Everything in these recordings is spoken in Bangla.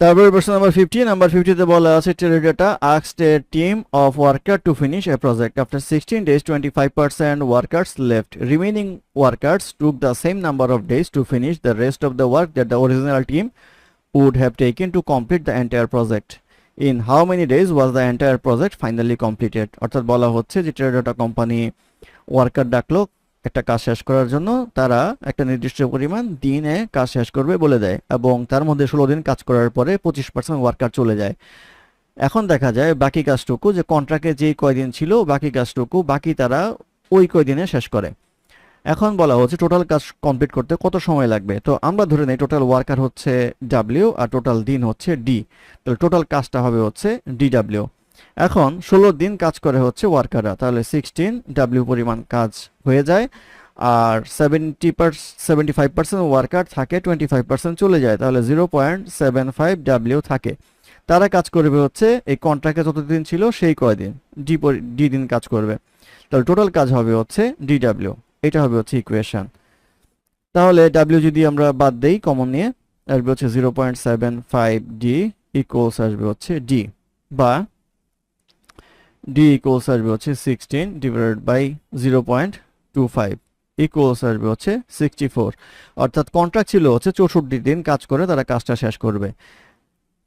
তারপরে প্রশ্ন নাম্বার 50, নাম্বার 50 তে বলা আছে Teradata asked a team of workers to finish a project. After 16 days, 25% workers left. Remaining workers took the same number of days to finish the rest of the work that the original team would have taken to complete the entire project. In how many days was the entire project finally completed? অর্থাৎ বলা হচ্ছে যে Teradata কোম্পানি ওয়ার্কার ডাকলো একটা কাজ শেষ করার জন্য। তারা একটা নির্দিষ্ট পরিমাণ দিনে কাজ শেষ করবে বলে দেয় এবং তার মধ্যে 16 দিন কাজ করার পরে 25% ওয়ার্কার চলে যায়। এখন দেখা যায় বাকি কাজটুকু, যে কন্ট্রাক্টে যেই কয়দিন ছিল বাকি কাজটুকু বাকি তারা ওই কয়দিনে শেষ করে। এখন বলা হচ্ছে টোটাল কাজ কমপ্লিট করতে কত সময় লাগবে। তো আমরা ধরে নেই টোটাল ওয়ার্কার হচ্ছে ডাব্লিউ আর টোটাল দিন হচ্ছে ডি, তাহলে টোটাল কাজটা হবে হচ্ছে ডিডাব্লিউ। এখন 16 দিন কাজ করে হচ্ছে ওয়ার্কাররা, তাহলে 16 ডাব্লিউ পরিমাণ কাজ হয়ে যায়। আর 75% ওয়ার্কার থাকে, 25% চলে যায়, তাহলে 0.75 ডাব্লিউ থাকে। তারা কাজ করবে হচ্ছে এই কন্ট্রাক্টে যতদিন ছিল সেই কয়দিন, ডি দিন কাজ করবে, তাহলে টোটাল কাজ হবে হচ্ছে ডিডাব্লিউ। এটা হবে হচ্ছে ইকুয়েশন। তাহলে ডাব্লিউ যদি আমরা বাদ দেই কমন নিয়ে, আসবে হচ্ছে 0.75 ডি ইকুয়ালস আসবে হচ্ছে ডি, বা ডি ইকুয়ালস আসবে হচ্ছে 16 ডিভাইডেড বাই 0.25 ইকুয়ালস আসবে হচ্ছে 64। অর্থাৎ কন্ট্রাক্ট ছিল হচ্ছে 64 দিন কাজ করে তারা কাজটা শেষ করবে।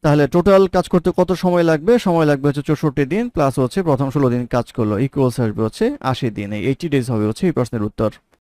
তাহলে টোটাল কাজ করতে কত সময় লাগবে? সময় লাগবে হচ্ছে 64 দিন প্লাস হচ্ছে প্রথম 16 দিন কাজ করলো, ইকুয়ালস আসবে হচ্ছে 80 দিন। এই 80 ডেজ হবে হচ্ছে এই প্রশ্নের উত্তর।